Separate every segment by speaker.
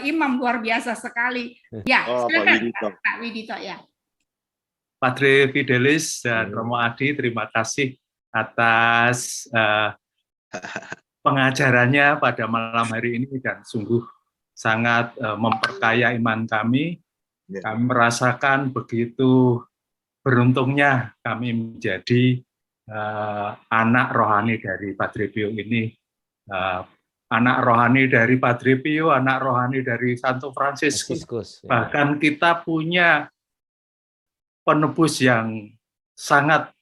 Speaker 1: Imam luar biasa sekali. Ya, silakan Pak Widito ya.
Speaker 2: Padre Fidelis dan Romo Adi, terima kasih atas pengajarannya pada malam hari ini dan sungguh sangat memperkaya iman kami. Kami merasakan begitu beruntungnya kami menjadi anak rohani dari Padre Pio ini. Anak rohani dari Padre Pio, anak rohani dari Santo Fransiskus. Bahkan kita punya penebus yang sangat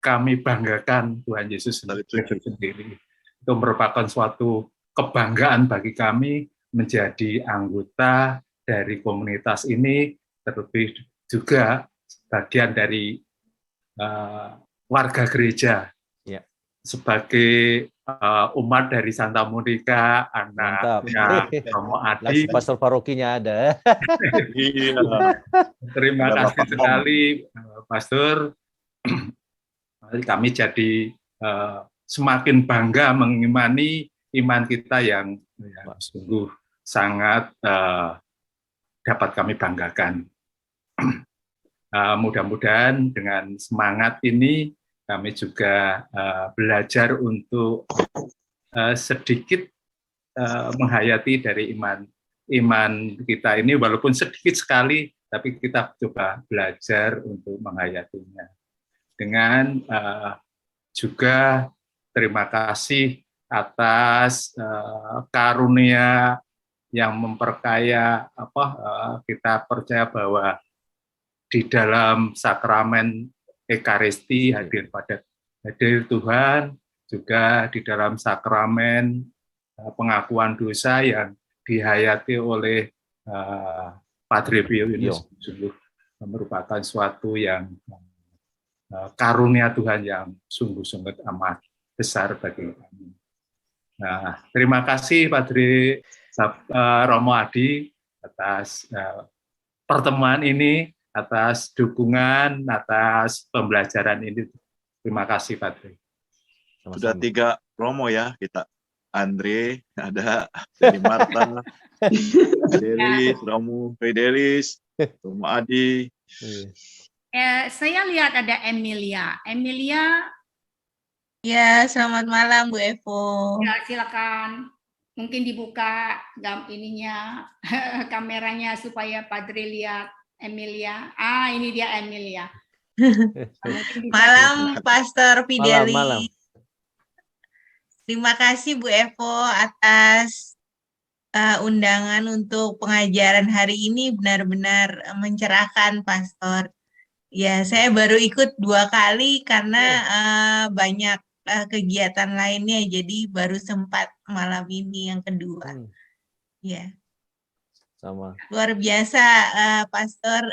Speaker 2: kami banggakan, Tuhan Yesus sendiri. Itu merupakan suatu kebanggaan bagi kami menjadi anggota dari komunitas ini, terlebih juga bagian dari warga gereja. Sebagai umat dari Santa Monica, anaknya Romo Adi.
Speaker 3: Pastor parokinya ada.
Speaker 2: Terima kasih sekali, Pastor. Kami jadi semakin bangga mengimani iman kita yang sungguh sangat dapat kami banggakan. Mudah-mudahan dengan semangat ini kami juga belajar untuk sedikit menghayati dari iman kita ini, walaupun sedikit sekali, tapi kita coba belajar untuk menghayatinya. Dengan juga terima kasih atas karunia yang memperkaya kita percaya bahwa di dalam sakramen Ekaristi hadir Tuhan, juga di dalam sakramen pengakuan dosa yang dihayati oleh Padre Pio ini sungguh merupakan suatu yang karunia Tuhan yang sungguh-sungguh amat besar bagi kami. Nah, terima kasih Padre Romo Adi atas pertemuan ini, atas dukungan, atas pembelajaran ini. Terima kasih, Padre.
Speaker 4: Sudah 3 Romo ya kita. Andre, ada Dedi Marta, Fidelis, Romo Fidelis, Romo Adi.
Speaker 1: Saya lihat ada Emilia. Emilia.
Speaker 5: Ya, selamat malam Bu Evo.
Speaker 1: Ya, silakan. Mungkin dibuka kameranya supaya Padre lihat. Emilia, ini dia Emilia.
Speaker 5: Malam Pastor Fidelis.
Speaker 3: Malam.
Speaker 5: Terima kasih Bu Evo atas undangan untuk pengajaran hari ini, benar-benar mencerahkan Pastor. Ya, saya baru ikut 2 kali karena banyak kegiatan lainnya, jadi baru sempat malam ini yang kedua. Ya.
Speaker 3: Sama.
Speaker 5: Luar biasa Pastor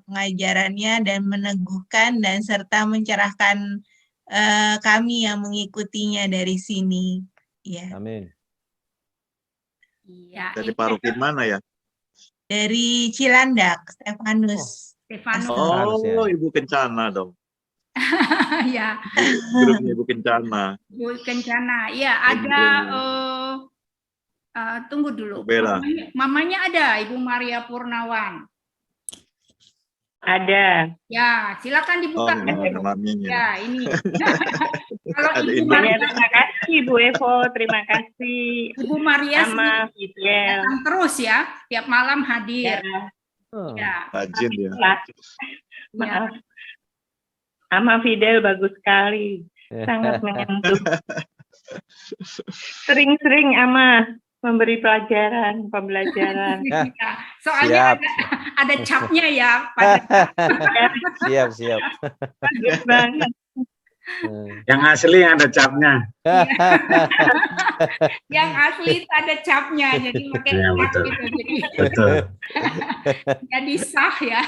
Speaker 5: pengajarannya dan meneguhkan dan serta mencerahkan kami yang mengikutinya dari sini. Ya.
Speaker 3: Amin.
Speaker 1: Ya,
Speaker 4: dari paroki mana ya?
Speaker 5: Dari Cilandak, Stefanus.
Speaker 4: Oh, Ibu Kencana dong.
Speaker 1: Ya.
Speaker 4: Grupnya Ibu Kencana.
Speaker 1: Ibu Kencana, ya ada. Tunggu dulu. Mamanya ada, Ibu Maria Purnawan.
Speaker 6: Ada.
Speaker 1: Ya, silakan dibuka. Ya, ini. Kalau Ibu
Speaker 6: Maria, terima kasih Bu Evo, terima kasih.
Speaker 1: Ibu Maria
Speaker 6: sama Fidel.
Speaker 1: Terus ya, tiap malam hadir.
Speaker 6: Ya.
Speaker 4: Rajin ya.
Speaker 6: Maaf. Ama Fidel bagus sekali, sangat menyentuh. Sering-sering Ama memberi pembelajaran.
Speaker 1: Soalnya ada capnya ya.
Speaker 3: Siap.
Speaker 6: Bagus banget.
Speaker 7: Yang asli ada capnya.
Speaker 1: Yang asli ada capnya, jadi pakai cap gitu.
Speaker 7: Betul.
Speaker 1: Jadi sah ya.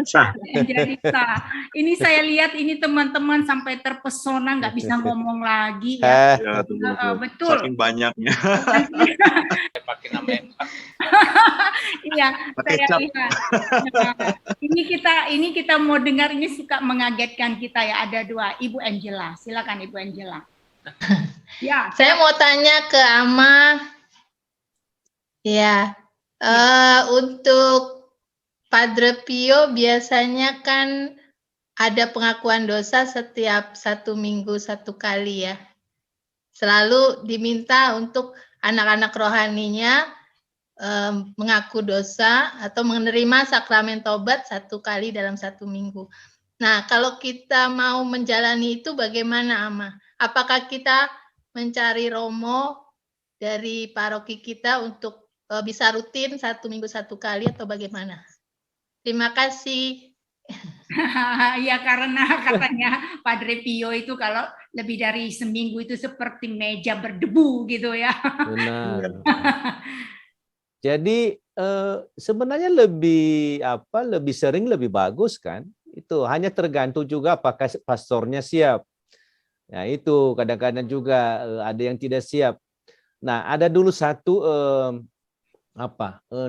Speaker 7: Sah.
Speaker 1: Jadi sah. Ini saya lihat ini teman-teman sampai terpesona, nggak bisa ngomong lagi ya.
Speaker 4: Ya, betul.
Speaker 1: Betul.
Speaker 4: Saking banyaknya.
Speaker 8: pakai nama yang
Speaker 1: Iya,
Speaker 4: Pakai
Speaker 1: saya
Speaker 4: cap.
Speaker 1: lihat. Nah, ini kita mau dengar, ini suka mengagetkan kita ya. Ada dua, Ibu Angela. Silakan Ibu Angela. Ya,
Speaker 9: Saya mau tanya ke Ama, ya, untuk Padre Pio biasanya kan ada pengakuan dosa setiap 1 minggu 1 kali ya. Selalu diminta untuk anak-anak rohaninya mengaku dosa atau menerima sakramen tobat 1 kali dalam 1 minggu. Nah, kalau kita mau menjalani itu bagaimana, Ama? Apakah kita mencari romo dari paroki kita untuk bisa rutin 1 minggu 1 kali atau bagaimana? Terima kasih.
Speaker 1: ya karena katanya Padre Pio itu kalau lebih dari seminggu itu seperti meja berdebu gitu ya.
Speaker 3: Benar. Jadi sebenarnya lebih sering lebih bagus kan? Itu hanya tergantung juga apakah pastornya siap. Nah, itu kadang-kadang juga ada yang tidak siap. Nah, ada dulu satu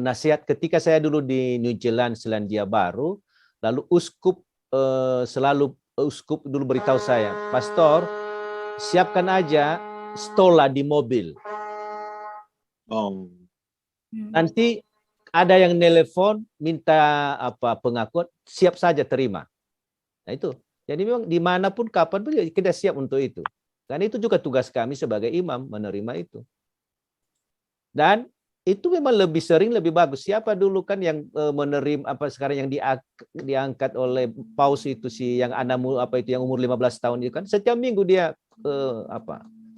Speaker 3: nasihat ketika saya dulu di New Zealand, Selandia Baru, lalu uskup dulu beritahu saya, pastor, siapkan aja stola di mobil.
Speaker 4: Oh.
Speaker 3: Nanti ada yang nelpon minta pengakuan, siap saja terima. Nah itu. Jadi memang dimanapun kapanpun kita siap untuk itu. Karena itu juga tugas kami sebagai imam menerima itu. Dan itu memang lebih sering lebih bagus. Siapa dulu kan yang menerima sekarang yang diangkat oleh paus itu yang yang umur 15 tahun itu kan setiap minggu dia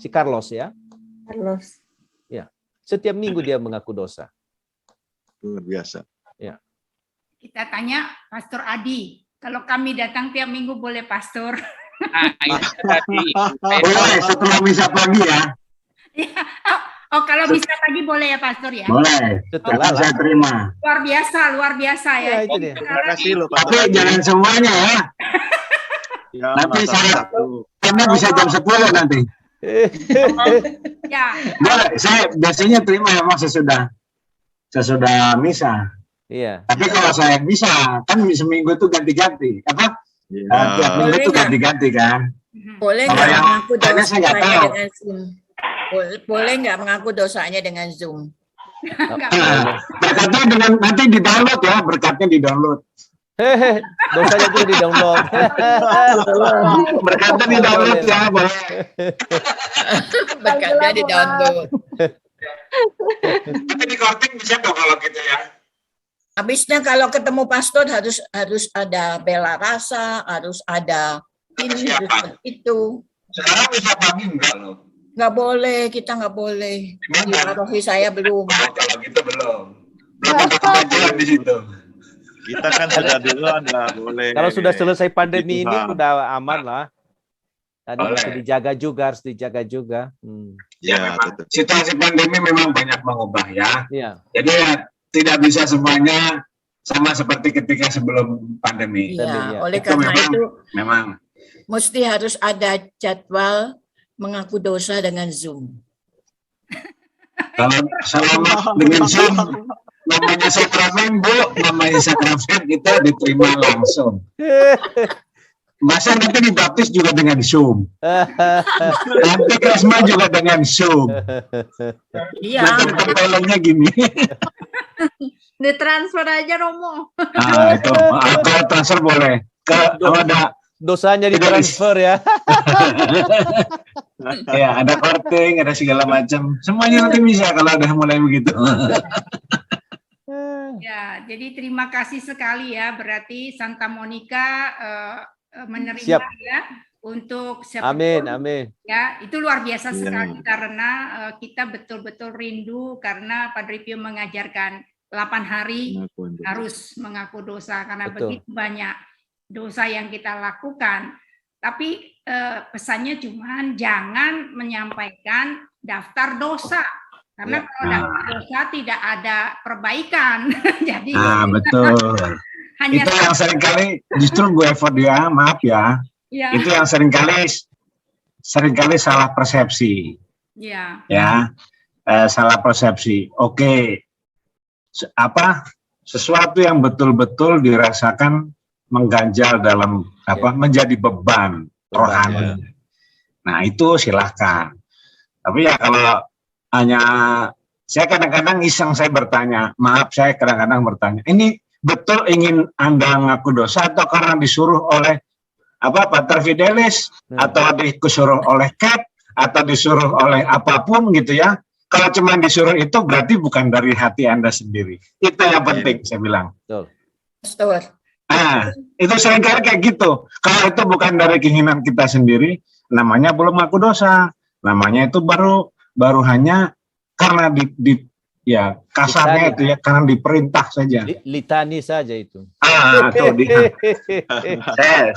Speaker 3: si Carlos ya.
Speaker 10: Carlos.
Speaker 3: Ya. Setiap minggu dia mengaku dosa.
Speaker 4: Luar biasa.
Speaker 3: Ya.
Speaker 1: Kita tanya Pastor Adi, kalau kami datang tiap minggu boleh Pastor?
Speaker 7: Boleh setelah misa pagi ya.
Speaker 1: Oh, kalau misa pagi boleh ya Pastor ya?
Speaker 7: Boleh.
Speaker 3: Setelah
Speaker 7: Saya terima.
Speaker 1: Luar biasa ya.
Speaker 3: Ya, itu dia.
Speaker 4: Terima kasih loh Pak.
Speaker 7: Tapi jangan semuanya ya.
Speaker 4: Ya,
Speaker 7: Nanti
Speaker 4: masa
Speaker 7: Anda bisa jam 10 nanti.
Speaker 1: Ya.
Speaker 7: Boleh, saya biasanya terima memang sesudah misa.
Speaker 3: Iya.
Speaker 7: Tapi kalau saya bisa, kan seminggu itu ganti-ganti. Tiap minggu itu ganti-ganti kan.
Speaker 10: Boleh
Speaker 7: Kalau
Speaker 10: nggak
Speaker 7: yang
Speaker 10: mengaku
Speaker 7: lainnya saya nggak
Speaker 10: dosanya
Speaker 7: tahu.
Speaker 10: dengan Zoom? Boleh nggak mengaku dosanya dengan Zoom?
Speaker 7: Berkatnya nanti di-download ya, berkatnya di-download.
Speaker 3: Dosanya juga di-download.
Speaker 7: Berkatnya di-download ya, boleh.
Speaker 10: Berkatnya di download.
Speaker 7: Tapi di korting bisa dong kalau gitu ya.
Speaker 10: Habisnya kalau ketemu pastor harus ada bela rasa, harus ada ini, harus ada itu.
Speaker 7: Sekarang bisa pagi enggak loh?
Speaker 10: Nggak boleh, kita nggak boleh. Di paroki saya belum.
Speaker 7: Kalau gitu belum ada di situ.
Speaker 4: kita kan sudah duluan nggak boleh.
Speaker 3: Kalau sudah selesai pandemi
Speaker 4: Gitu,
Speaker 3: ini
Speaker 4: Bang.
Speaker 3: udah aman lah. Tadi
Speaker 7: Boleh.
Speaker 3: harus dijaga juga.
Speaker 7: Ya, betul. Situasi pandemi memang banyak mengubah ya.
Speaker 3: Iya.
Speaker 7: Jadi ya, tidak bisa semuanya sama seperti ketika sebelum pandemi.
Speaker 10: Iya,
Speaker 3: Ya.
Speaker 10: oleh
Speaker 7: Itu
Speaker 10: karena
Speaker 7: memang-
Speaker 10: itu
Speaker 7: Memang.
Speaker 10: mesti harus ada jadwal mengaku dosa dengan Zoom.
Speaker 7: Kalau selama dengan Zoom, namanya sakramen Bu, namanya sakramen kita diterima langsung. Masa nanti dibaptis juga dengan Zoom. Nanti Krisma juga dengan Zoom.
Speaker 10: Iya,
Speaker 7: Nanti pertolongnya gini.
Speaker 1: Ditransfer aja Romo.
Speaker 7: Ah, itu. Kalau transfer boleh. Kalau ada
Speaker 3: Dosanya ditransfer ya.
Speaker 7: ya ada korting, ada segala macam. Semuanya nanti bisa kalau udah mulai begitu.
Speaker 1: Ya, jadi terima kasih sekali ya. Berarti Santa Monica menerima
Speaker 3: Siap.
Speaker 1: ya untuk
Speaker 3: Amin,
Speaker 1: siapapun.
Speaker 3: amin.
Speaker 1: Ya, itu luar biasa
Speaker 4: Iya.
Speaker 1: sekali karena kita betul-betul rindu karena Padre Pio mengajarkan 8 hari harus mengaku dosa karena
Speaker 3: Betul.
Speaker 1: begitu banyak dosa yang kita lakukan. Tapi pesannya cuman jangan menyampaikan daftar dosa. Karena
Speaker 3: Ya.
Speaker 1: kalau daftar dosa tidak ada perbaikan. Jadi
Speaker 7: Betul.
Speaker 1: hanya
Speaker 7: Itu yang seringkali justru gue effort ya, maaf ya.
Speaker 1: ya,
Speaker 7: Itu yang seringkali salah persepsi
Speaker 1: ya.
Speaker 7: ya. salah persepsi. Oke, sesuatu yang betul-betul dirasakan mengganjal dalam menjadi beban rohani. Nah, itu silahkan. Tapi ya kalau hanya saya kadang-kadang iseng saya bertanya, saya kadang-kadang bertanya, ini betul ingin Anda ngaku dosa atau karena disuruh oleh Pater Fidelis atau disuruh oleh Cap atau disuruh oleh apapun gitu ya. Kalau cuma disuruh itu berarti bukan dari hati Anda sendiri. Itu yang penting saya bilang.
Speaker 10: Pastor.
Speaker 7: Nah, itu seringkali kayak gitu. Kalau itu bukan dari keinginan kita sendiri, namanya belum ngaku dosa. Namanya itu baru hanya karena ya kasarnya itu ya karena diperintah saja.
Speaker 3: Litani saja itu.
Speaker 7: Tuh dia.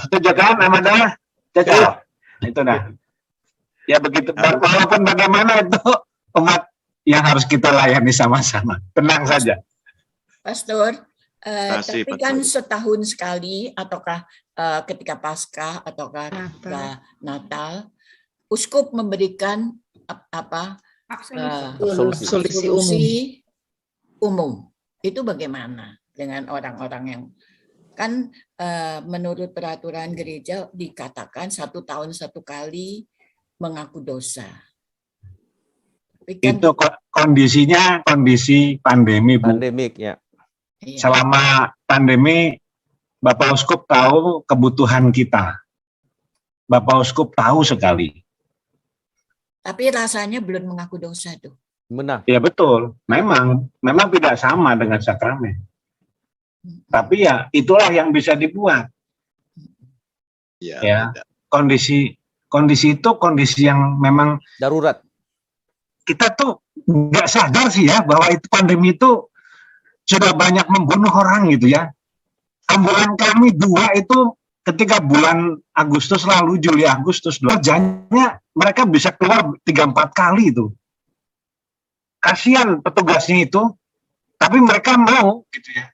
Speaker 7: Setuju kan Amanda? Cocok. Itu dah. Ya begitu. Walaupun bagaimana itu umat yang harus kita layani sama-sama. Tenang saja.
Speaker 10: Pastor, tapi kan setahun sekali ataukah ketika Paskah ataukah ketika Natal, uskup memberikan absolusi umum. Itu bagaimana dengan orang-orang yang kan menurut peraturan gereja dikatakan 1 tahun 1 kali mengaku dosa. Kan,
Speaker 7: itu kondisinya kondisi pandemi, Bu.
Speaker 3: Pandemik ya.
Speaker 7: Selama pandemi, Bapak Uskup tahu kebutuhan kita. Bapak Uskup tahu sekali.
Speaker 10: Tapi rasanya belum mengaku dosa tuh.
Speaker 7: Benar. Ya betul. Memang tidak sama dengan sakramen. Tapi ya itulah yang bisa dibuat. Ya. Kondisi itu kondisi yang memang
Speaker 3: darurat.
Speaker 7: Kita tuh nggak sadar sih ya bahwa itu pandemi itu sudah banyak membunuh orang gitu ya. Ambulan kami 2 itu ketika bulan Agustus lalu, Juli Agustus, kerjanya mereka bisa keluar 3-4 kali itu. Kasihan petugasnya itu, tapi mereka mau gitu ya.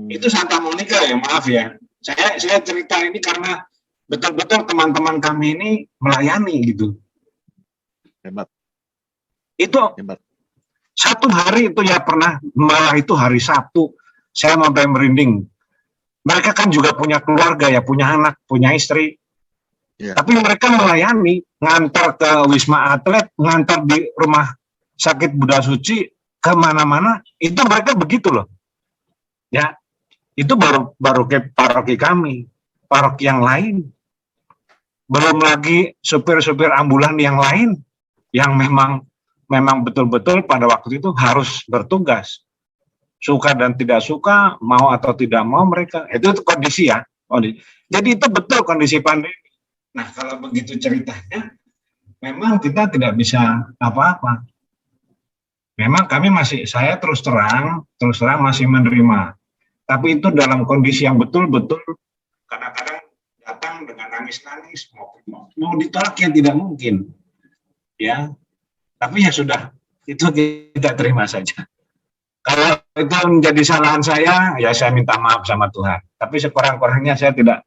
Speaker 7: Itu Santa Monica ya, maaf ya. Saya cerita ini karena betul-betul teman-teman kami ini melayani gitu.
Speaker 4: Hebat.
Speaker 7: Itu hebat. 1 hari itu ya pernah, malah itu hari Sabtu, saya sampai merinding. Mereka kan juga punya keluarga ya, punya anak, punya istri. Tapi mereka melayani, ngantar ke Wisma Atlet, ngantar di rumah sakit Buddha Suci, kemana-mana, itu mereka begitu loh. Ya, itu baru ke paroki kami, paroki yang lain. Belum lagi supir-supir ambulan yang lain, yang memang betul-betul pada waktu itu harus bertugas. Suka dan tidak suka, mau atau tidak mau mereka, itu kondisi ya. Jadi itu betul kondisi pandemi. Nah, kalau begitu ceritanya, memang kita tidak bisa apa-apa. Memang saya terus terang masih menerima. Tapi itu dalam kondisi yang betul-betul kadang-kadang datang dengan nangis-nangis, mau ditolak yang tidak mungkin. Ya, tapi ya sudah, itu kita terima saja. Kalau itu menjadi kesalahan saya, ya saya minta maaf sama Tuhan. Tapi sekurang-kurangnya saya tidak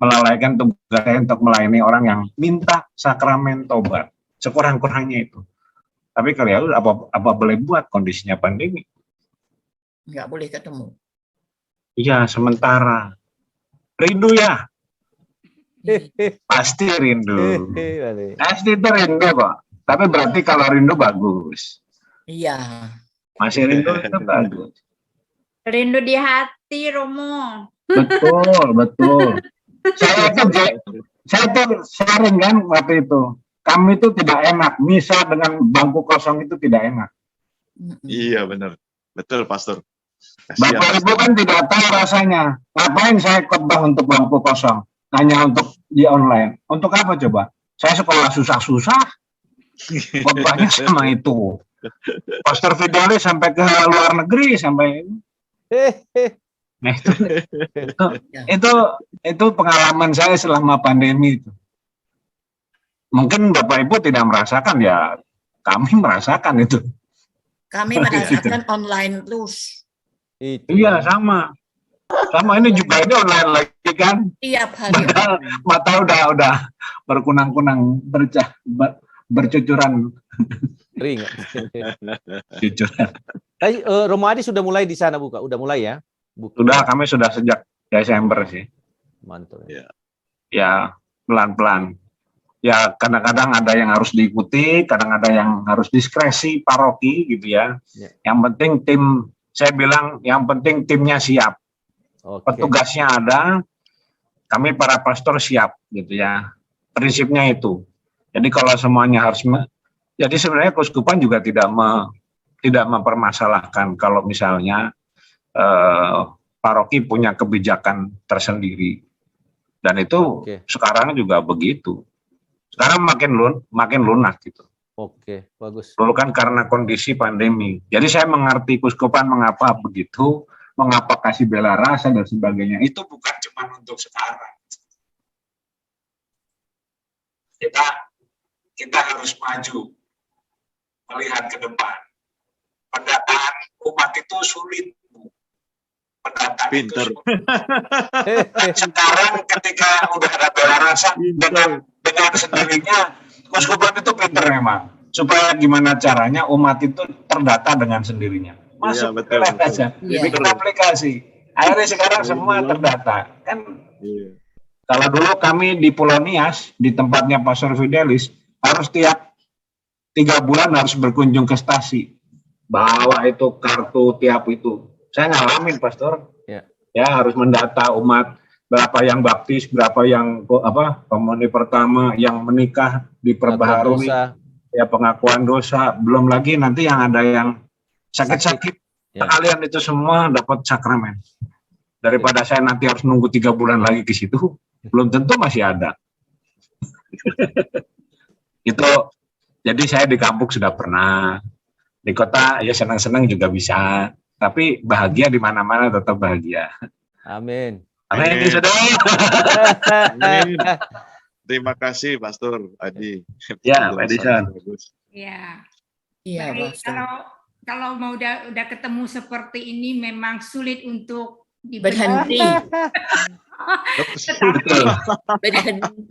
Speaker 7: melalaikan tugas saya untuk melayani orang yang minta sakramen tobat. Sekurang-kurangnya itu. Tapi kalau ya apa boleh buat, kondisinya pandemi.
Speaker 10: Nggak boleh ketemu.
Speaker 7: Iya, sementara. Rindu ya? Pasti rindu. Pasti itu rindu kok. Tapi berarti kalau rindu bagus.
Speaker 10: Iya.
Speaker 7: Masih rindu itu bagus.
Speaker 1: Rindu di hati, Romo.
Speaker 7: Betul. Saya tuh sharing kan waktu itu. Kami itu tidak enak. Misa dengan bangku kosong itu tidak enak.
Speaker 4: Iya benar. Betul, Pastor.
Speaker 7: Kasian, Bapak Ibu kan tidak tahu rasanya. Ngapain saya khotbah untuk bangku kosong? Hanya untuk di online. Untuk apa coba? Saya sekolah susah-susah. Khotbahnya sama itu. Pastor Fidelis sampai ke luar negeri sampai. Nah, itu pengalaman saya selama pandemi itu. Mungkin Bapak Ibu tidak merasakan, ya kami merasakan itu.
Speaker 10: Kami merasakan online terus.
Speaker 7: Iya, sama ini juga ini online lagi kan.
Speaker 10: Tiap hari.
Speaker 7: Mata udah berkunang-kunang bercucuran.
Speaker 3: Teringat.
Speaker 7: Jujur.
Speaker 3: Tapi Romo Adi sudah mulai di sana buka, udah mulai ya?
Speaker 7: Sudah, kami sudah sejak Desember sih.
Speaker 3: Mantap.
Speaker 7: Ya, pelan-pelan. Ya, kadang-kadang ada yang harus diikuti, kadang ada yang harus diskresi paroki gitu ya. Yang penting saya bilang yang penting timnya siap. Petugasnya ada, kami para pastor siap gitu ya. Prinsipnya itu. Jadi kalau semuanya harus jadi sebenarnya keuskupan juga tidak mempermasalahkan kalau misalnya paroki punya kebijakan tersendiri. Dan itu sekarang juga begitu. Sekarang makin lunak gitu.
Speaker 3: Oke, bagus.
Speaker 7: Dulu kan karena kondisi pandemi. Jadi saya mengerti keuskupan mengapa begitu, mengapa kasih bela rasa dan sebagainya. Itu bukan cuma untuk sekarang. Kita harus maju, melihat ke depan. Pendataan umat itu sulit. Pendataan
Speaker 4: Pinter.
Speaker 7: itu sulit. Dan sekarang ketika udah ada bela rasa dengan sendirinya, keuskupan itu pinter memang. Supaya gimana caranya umat itu terdata dengan sendirinya. Masuk
Speaker 4: betul,
Speaker 7: aja, bikin aplikasi. Akhirnya sekarang semua terdata. Kan kalau dulu kami di Pulau Nias, di tempatnya Pastor Fidelis, harus tiap 3 bulan harus berkunjung ke stasi. Bawa itu kartu tiap itu. Saya ngalamin, Pastor. Ya harus mendata umat. Berapa yang baptis, berapa yang komuni pertama, yang menikah diperbaharui, ya pengakuan dosa, belum lagi nanti yang ada yang sakit-sakit, kalian itu semua dapat sakramen. Daripada saya nanti harus nunggu 3 bulan lagi ke situ, belum tentu masih ada. Itu, jadi saya di kampung sudah pernah, di kota ya senang-senang juga bisa, tapi bahagia di mana-mana tetap bahagia.
Speaker 3: Amin.
Speaker 7: Amin, saudara.
Speaker 4: Amin. Terima kasih Pastor Adi.
Speaker 7: Ya, Pak Edison.
Speaker 1: Ya.
Speaker 10: Iya,
Speaker 1: Baik,
Speaker 10: Pastor.
Speaker 1: kalau mau udah ketemu seperti ini memang sulit untuk
Speaker 10: Berhenti.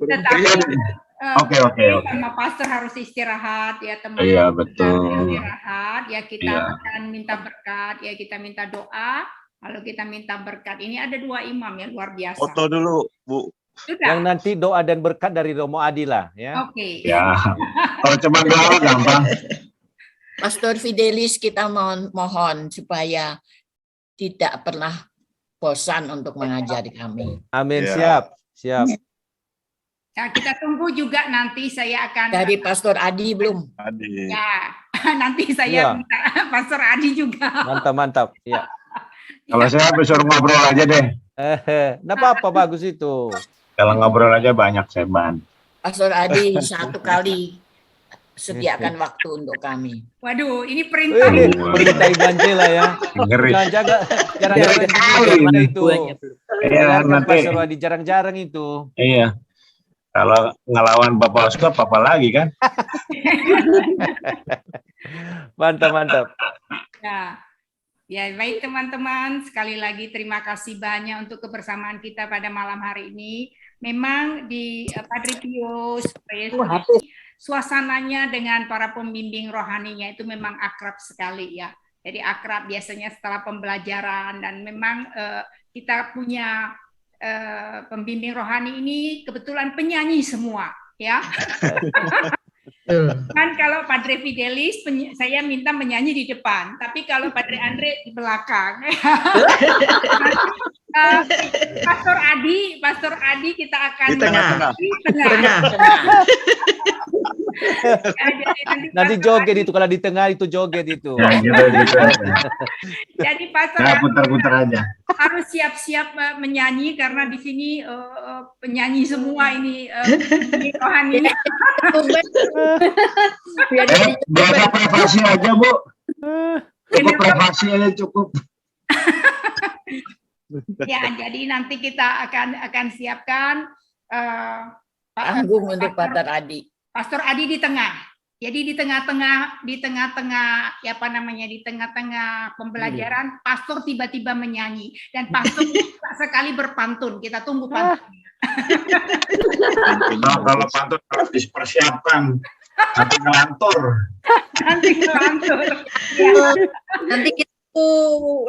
Speaker 1: Tetapi
Speaker 7: Oke.
Speaker 1: sama pastor harus istirahat ya teman.
Speaker 7: Iya, betul.
Speaker 1: Istirahat ya kita akan minta berkat ya kita minta doa. Kalau kita minta berkat, ini ada 2 imam yang luar biasa.
Speaker 4: Foto dulu, Bu.
Speaker 1: Sudah.
Speaker 3: Yang nanti doa dan berkat dari Romo Adi lah, ya.
Speaker 1: Oke.
Speaker 7: Ya, kalau cuma doa gampang.
Speaker 10: Pastor Fidelis kita mohon supaya tidak pernah bosan untuk mengajari kami.
Speaker 3: Amin, siap.
Speaker 1: Nah, kita tunggu juga nanti saya akan.
Speaker 10: Dari Pastor Adi belum?
Speaker 4: Adi.
Speaker 1: Ya, nanti saya minta Pastor Adi juga.
Speaker 3: Mantap. Ya.
Speaker 7: Kalau saya besok ngobrol aja deh.
Speaker 3: Nggak apa-apa, bagus itu.
Speaker 7: Kalau ngobrol aja banyak saya ban.
Speaker 10: Pastor Adi 1 kali sediakan waktu untuk kami.
Speaker 1: Waduh, ini perintah.
Speaker 3: Perintah Ibu Angela ya.
Speaker 7: Ngeri.
Speaker 3: Jarang-jarang itu.
Speaker 7: Iya, nanti.
Speaker 3: Pastor Adi jarang-jarang itu.
Speaker 7: Iya. Kalau ngelawan Bapak Oskop, apa lagi kan?
Speaker 3: Mantap.
Speaker 1: Ya, baik teman-teman, sekali lagi terima kasih banyak untuk kebersamaan kita pada malam hari ini. Memang di Padre Pio suasananya dengan para pembimbing rohaninya itu memang akrab sekali ya. Jadi akrab biasanya setelah pembelajaran dan memang kita punya pembimbing rohani ini kebetulan penyanyi semua ya. Kan kalau Padre Fidelis saya minta menyanyi di depan, tapi kalau Padre Andre di belakang. Pastor Adi kita akan
Speaker 4: di tengah.
Speaker 3: Nanti joget itu kalau di tengah itu joget itu.
Speaker 7: Ya, gitu.
Speaker 1: Jadi Pastor
Speaker 7: putar-putar aja.
Speaker 1: Harus siap-siap menyanyi karena di sini penyanyi semua ini rohani.
Speaker 7: Biar privasi aja, Bu. Cukup privasi aja cukup.
Speaker 1: Ya, jadi nanti kita akan siapkan
Speaker 10: panggung untuk Pastor Adi.
Speaker 1: Pastor Adi di tengah. Jadi di tengah-tengah ya apa namanya di tengah-tengah pembelajaran pastor tiba-tiba menyanyi dan pastor sekali berpantun. Kita tunggu pantunnya.
Speaker 7: Kalau pantun harus dipersiapkan. Satu ngelantur.
Speaker 1: nanti ngelantur. Ya.
Speaker 10: Nanti kita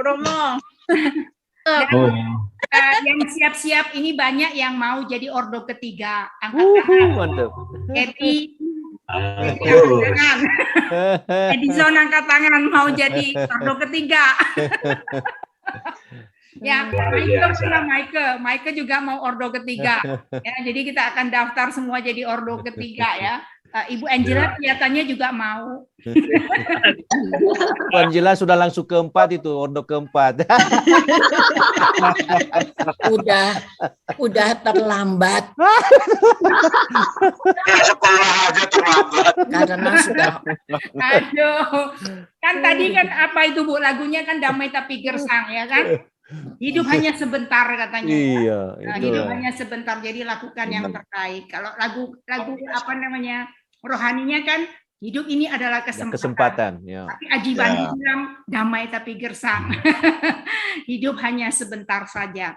Speaker 10: Romo.
Speaker 1: Dan,
Speaker 7: Oh.
Speaker 1: yang siap-siap ini banyak yang mau jadi ordo ketiga. Angkat tangan.
Speaker 3: Mantap.
Speaker 1: Happy.
Speaker 7: Bagus.
Speaker 1: Tangan. Edison angkat tangan mau jadi ordo ketiga. Ya, Maike juga mau ordo ketiga. Ya, jadi kita akan daftar semua jadi ordo ketiga ya. Ibu Angela kelihatannya juga mau.
Speaker 3: Bu Angela sudah langsung keempat itu, ordo keempat.
Speaker 10: Udah terlambat
Speaker 7: Ya, sekolah aja terlambat.
Speaker 10: karena sudah
Speaker 1: Aduh, kan tadi kan apa itu Bu lagunya kan damai tapi gersang ya kan? Hidup hanya sebentar katanya.
Speaker 3: Iya,
Speaker 1: Nah,
Speaker 3: itu.
Speaker 1: hidup hanya sebentar, jadi lakukan yang terbaik. Kalau lagu apa namanya rohaninya kan hidup ini adalah kesempatan.
Speaker 3: Kesempatan, ya.
Speaker 1: Tapi Aji Bandi bilang damai tapi gersang. Hidup hanya sebentar saja.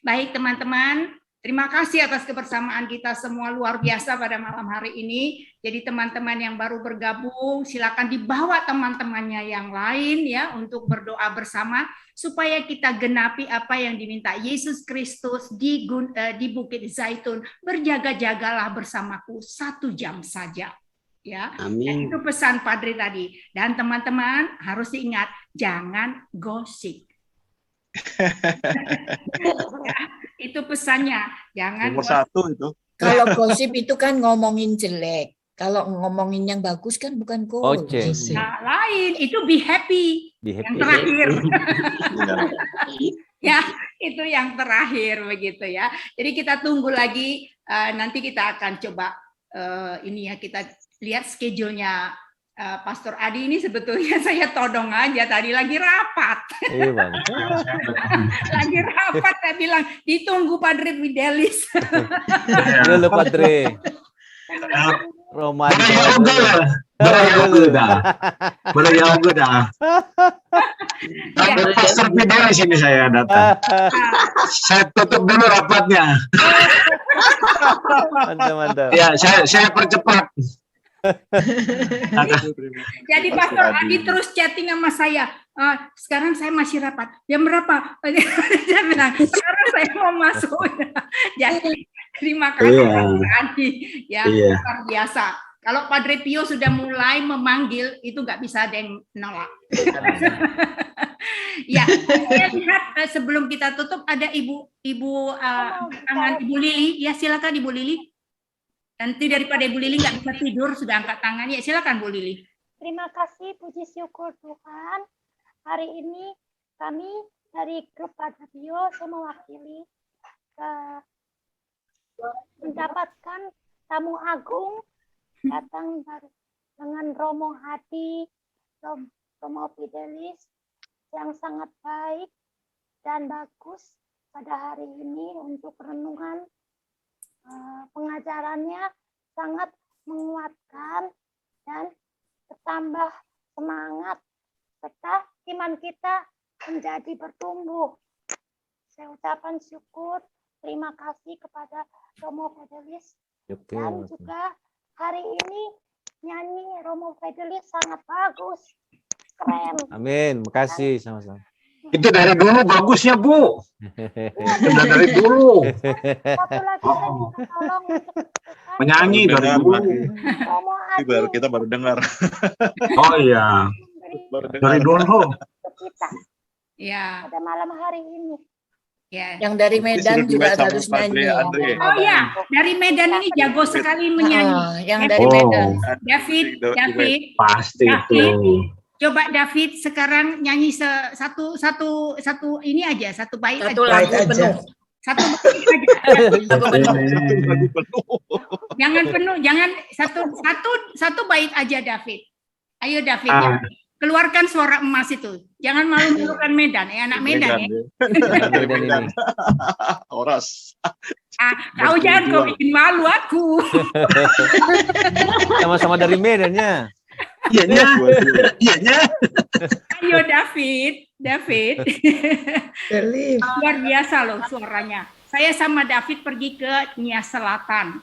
Speaker 1: Baik teman-teman, terima kasih atas kebersamaan kita semua luar biasa pada malam hari ini. Jadi teman-teman yang baru bergabung, silakan dibawa teman-temannya yang lain ya untuk berdoa bersama supaya kita genapi apa yang diminta Yesus Kristus di Bukit Zaitun. Berjaga-jagalah bersamaku 1 jam saja. Ya,
Speaker 8: Amin.
Speaker 1: itu pesan Padre tadi. Dan teman-teman harus diingat, jangan gosip. Ya, itu pesannya, jangan
Speaker 4: Nomor
Speaker 1: gosip.
Speaker 4: 1 itu.
Speaker 10: kalau gosip itu kan ngomongin jelek. Kalau ngomongin yang bagus kan bukan
Speaker 3: Oke.
Speaker 10: gosip.
Speaker 1: Nah, lain itu be happy.
Speaker 3: Be
Speaker 1: Yang
Speaker 3: happy.
Speaker 1: terakhir.
Speaker 4: Iya.
Speaker 1: Ya, itu yang terakhir begitu ya. Jadi kita tunggu lagi, nanti kita akan coba ini ya, kita lihat schedule-nya Pastor Adi ini. Sebetulnya saya todong aja tadi lagi rapat.
Speaker 3: Iya, Bang.
Speaker 1: Lagi rapat saya bilang ditunggu Padre Fidelis.
Speaker 3: Dulu Padre. Roman.
Speaker 7: Beryoga dah. Ada Pastor Fidelis sini saya datang. Saya tutup dulu rapatnya.
Speaker 3: Mantap.
Speaker 7: Ya, saya percepat.
Speaker 1: Jadi Pastor Adi terus chatting sama saya. Sekarang saya masih rapat. Jam berapa? Saya bilang, sekarang saya mau masuk. Jadi terima kasih Pastor Adi. Ya, luar biasa. Kalau Padre Pio sudah mulai memanggil, itu nggak bisa ada yang nolak. Ya, saya lihat sebelum kita tutup ada Ibu Lili. Ya, silakan Ibu Lili. Nanti daripada Ibu Lili nggak bisa tidur, sudah angkat tangan. Ya, silakan Bu Lili.
Speaker 11: Terima kasih, puji syukur Tuhan. Hari ini kami dari grup Padre Pio, saya mewakili mendapatkan tamu agung datang dengan rombongan hati, Romo Fidelis yang sangat baik dan bagus pada hari ini untuk renungan. Pengajarannya sangat menguatkan dan bertambah semangat serta iman kita menjadi bertumbuh. Saya ucapkan syukur, terima kasih kepada Romo Fidelis. Dan juga hari ini nyanyi Romo Fidelis sangat bagus, keren.
Speaker 3: Amin, makasih sama-sama.
Speaker 7: Itu dari dulu bagusnya, Bu. Sudah dari dulu.
Speaker 11: Satu lagi saya minta tolong untuk
Speaker 7: Menyanyi dari dulu.
Speaker 11: Romo
Speaker 4: Baru kita baru dengar.
Speaker 7: Oh iya. Dari dulu.
Speaker 11: kita
Speaker 1: Ya.
Speaker 11: pada malam hari ini.
Speaker 1: Ya.
Speaker 10: Yang dari Medan juga harus nyanyi.
Speaker 1: Oh ya, dari Medan ini jago sekali menyanyi.
Speaker 10: Yang dari Medan.
Speaker 1: David.
Speaker 7: Pasti itu.
Speaker 1: Coba David sekarang nyanyi satu ini aja, satu bait
Speaker 10: Satu
Speaker 1: aja.
Speaker 10: lagu penuh.
Speaker 1: Satu bait aja.
Speaker 4: Lagu penuh.
Speaker 1: Jangan penuh, jangan satu bait aja David. Ayo David, keluarkan suara emas itu. Jangan malu-malukan Medan, anak Medan ya.
Speaker 4: Medan. Oras.
Speaker 1: Kau jangan kau bikin malu aku.
Speaker 3: Sama-sama dari Medan ya.
Speaker 7: Iyanya.
Speaker 1: Ayo David. Luar biasa loh suaranya. Saya sama David pergi ke Nia Selatan.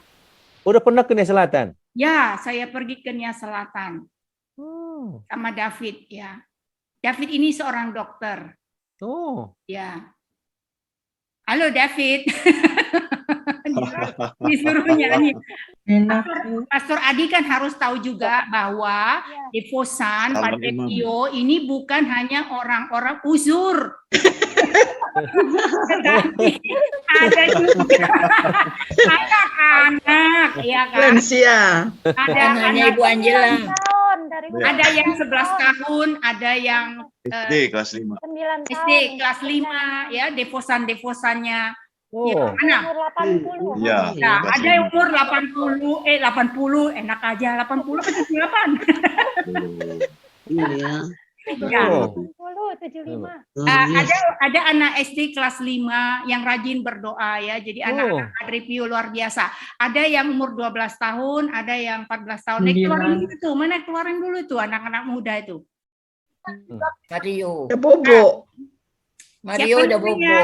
Speaker 3: Udah pernah ke Nia Selatan?
Speaker 1: Ya, saya pergi ke Nia Selatan.
Speaker 3: Oh.
Speaker 1: sama David ya. David ini seorang dokter.
Speaker 3: Oh.
Speaker 1: Ya. Halo David. Disuruh nyanyi. Pastor Adi kan harus tahu juga bahwa devosan Padre Pio ini bukan hanya orang-orang uzur. Tetapi ada juga anak-anak, ya kan?
Speaker 10: Lansia.
Speaker 1: Ada
Speaker 10: hanya Ibu Angela.
Speaker 1: Ada yang 11 tahun, ada yang
Speaker 4: SD kelas 5.
Speaker 1: SD kelas 5 ya, devosan-devosannya.
Speaker 3: Oh.
Speaker 1: Ya, mana?
Speaker 11: 80.
Speaker 4: Iya.
Speaker 1: Nah, ada yang umur 80, 80, enak aja 80 ke 78.
Speaker 10: Iya.
Speaker 1: Ya.
Speaker 3: Oh.
Speaker 11: 75.
Speaker 1: Ada anak SD kelas 5 yang rajin berdoa ya. Jadi anak-anak Padre Pio luar biasa. Ada yang umur 12 tahun, ada yang 14 tahun. Keluarin dulu tuh. Mana keluarin dulu tuh anak-anak muda itu.
Speaker 10: Mario. Udah bobo. Mario udah bobo.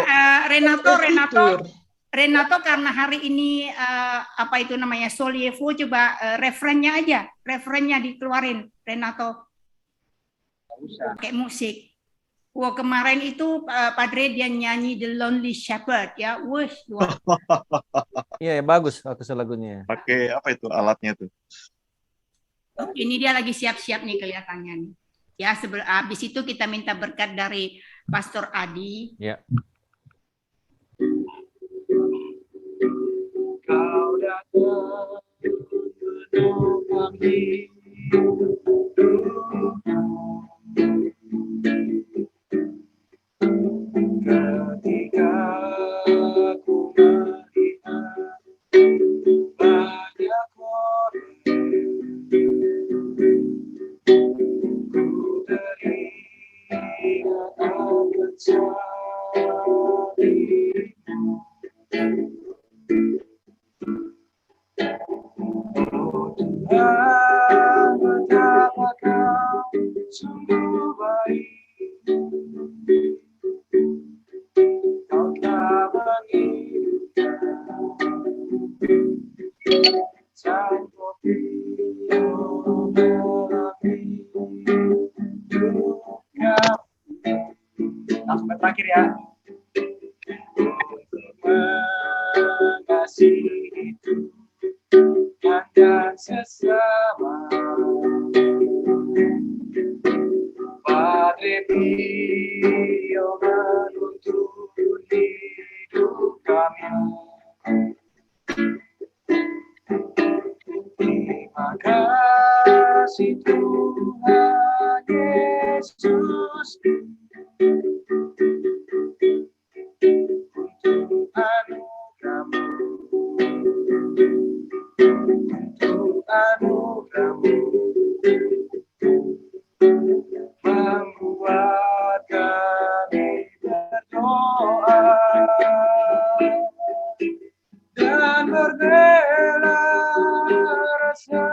Speaker 1: Renato karena hari ini apa itu namanya Solievo, coba referennya aja. Referennya dikeluarin Renato. Kayak musik. Wah, kemarin itu Padre dia nyanyi The Lonely Shepherd ya. Wih, luar.
Speaker 3: Iya, bagus aku lagunya.
Speaker 4: Pakai apa itu alatnya tuh?
Speaker 1: Ini dia lagi siap-siap nih kelihatannya nih. Ya, habis itu kita minta berkat dari Pastor Adi.
Speaker 3: Ya.
Speaker 8: Kau datang menemani ketika ku melihat banyak orang ku teringat akan salibmu. Oh Tuhan, betapa kau sungguh baik. Kau telah menghidupkan sang kopi melati duka. Langsung terakhir ya. Mengasihi Tuhan dan sesama. Padre Pio menuntun hidup kami. Terima kasih Tuhan Yesus untuk anugerah-Mu, untuk anugerah-Mu membuat kami berdoa dan berbela rasa.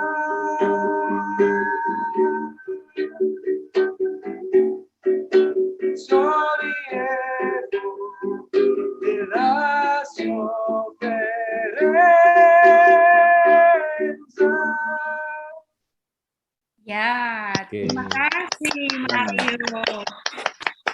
Speaker 8: Solievo della sofferenza.
Speaker 1: Ya, terima kasih Mario.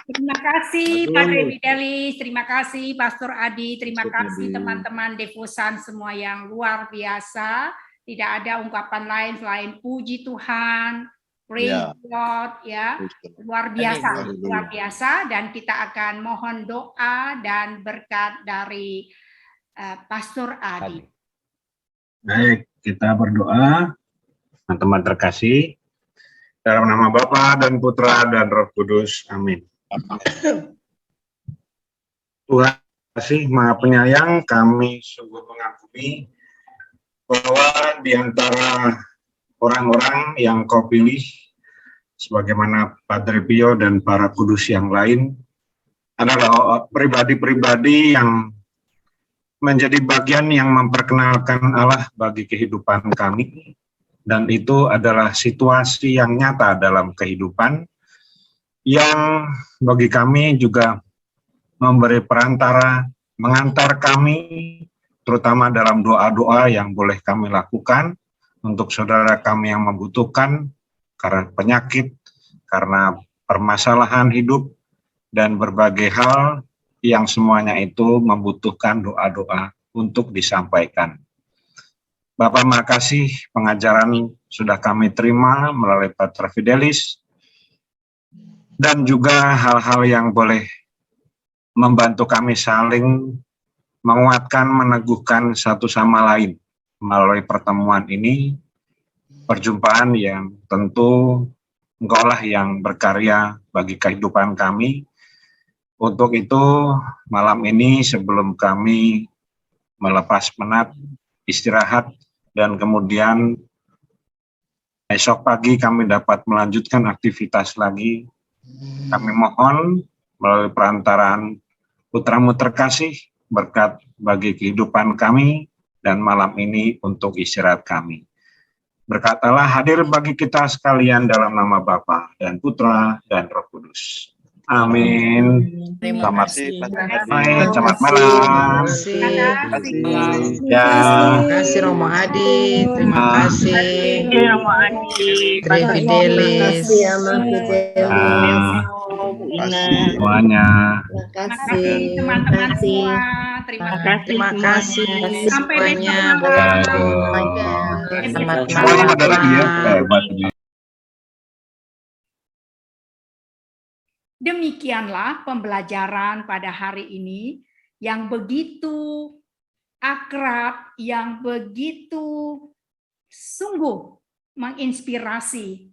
Speaker 1: Terima kasih Padre Fidelis, terima kasih Pastor Adi, terima kasih teman-teman devosan semua yang luar biasa. Tidak ada ungkapan lain selain puji Tuhan, praise God ya. Luar biasa dan kita akan mohon doa dan berkat dari Pastor Adi.
Speaker 7: Baik, kita berdoa. Teman-teman terkasih, dalam nama Bapa dan Putra dan Roh Kudus. Amin. Tuhan kasih Maha Penyayang, kami sungguh mengakui bahwa di antara orang-orang yang Kau pilih, sebagaimana Padre Pio dan para kudus yang lain, adalah pribadi-pribadi yang menjadi bagian yang memperkenalkan Allah bagi kehidupan kami, dan itu adalah situasi yang nyata dalam kehidupan, yang bagi kami juga memberi perantara, mengantar kami, terutama dalam doa-doa yang boleh kami lakukan untuk saudara kami yang membutuhkan, karena penyakit, karena permasalahan hidup, dan berbagai hal yang semuanya itu membutuhkan doa-doa untuk disampaikan. Bapak, makasih pengajaran sudah kami terima melalui Pater Fidelis, dan juga hal-hal yang boleh membantu kami saling menguatkan, meneguhkan satu sama lain melalui pertemuan ini, perjumpaan yang tentu Engkaulah yang berkarya bagi kehidupan kami. Untuk itu, malam ini sebelum kami melepas penat, istirahat, dan kemudian esok pagi kami dapat melanjutkan aktivitas lagi, kami mohon melalui perantaraan putramu terkasih, berkat bagi kehidupan kami, dan malam ini untuk istirahat kami. Berkat Allah hadir bagi kita sekalian dalam nama Bapa dan Putra dan Roh Kudus. Amin.
Speaker 10: Terima
Speaker 4: kasih.
Speaker 7: Selamat malam.
Speaker 5: Terima kasih.
Speaker 7: Ya.
Speaker 5: Terima kasih Romo Adi, terima kasih
Speaker 6: Romo Adi,
Speaker 5: Tri Fidelis.
Speaker 7: Semuanya.
Speaker 1: Terima kasih teman-teman semua. Terima kasih.
Speaker 5: Terima kasih
Speaker 1: Sampai
Speaker 5: semuanya.
Speaker 1: besok malam.
Speaker 5: Selamat
Speaker 7: Semuanya ada lagi ya. Hebat ini.
Speaker 1: Demikianlah pembelajaran pada hari ini yang begitu akrab, yang begitu sungguh menginspirasi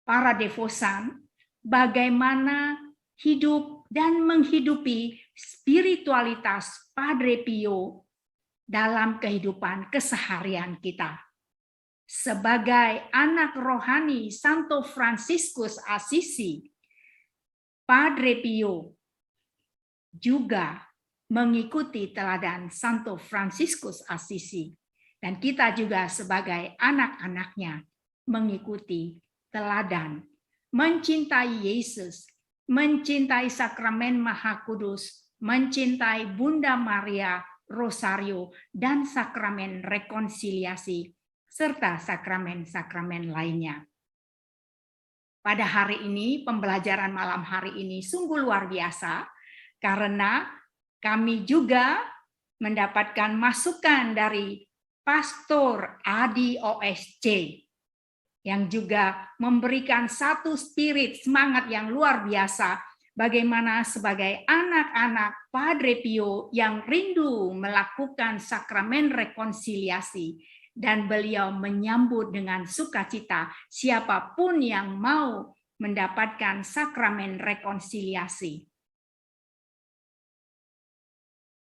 Speaker 1: para devosan bagaimana hidup dan menghidupi spiritualitas Padre Pio dalam kehidupan keseharian kita. Sebagai anak rohani Santo Fransiskus Assisi, Padre Pio juga mengikuti teladan Santo Fransiskus Assisi, dan kita juga sebagai anak-anaknya mengikuti teladan mencintai Yesus, mencintai sakramen Maha Kudus, mencintai Bunda Maria Rosario dan sakramen rekonsiliasi serta sakramen-sakramen lainnya. Pada hari ini, pembelajaran malam hari ini sungguh luar biasa karena kami juga mendapatkan masukan dari Pastor Adi OSC yang juga memberikan satu spirit semangat yang luar biasa bagaimana sebagai anak-anak Padre Pio yang rindu melakukan sakramen rekonsiliasi, dan beliau menyambut dengan sukacita siapapun yang mau mendapatkan sakramen rekonsiliasi.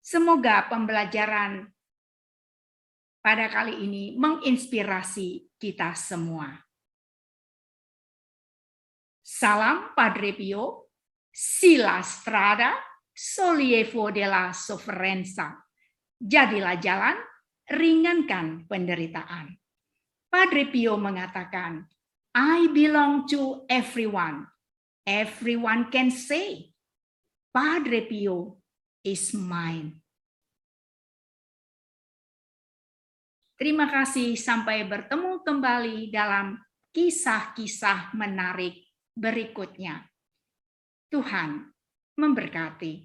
Speaker 1: Semoga pembelajaran pada kali ini menginspirasi kita semua. Salam Padre Pio, sila strada, sollievo della sofferenza. Jadilah jalan, ringankan penderitaan. Padre Pio mengatakan, I belong to everyone. Everyone can say, Padre Pio is mine. Terima kasih, sampai bertemu kembali dalam kisah-kisah menarik berikutnya. Tuhan memberkati.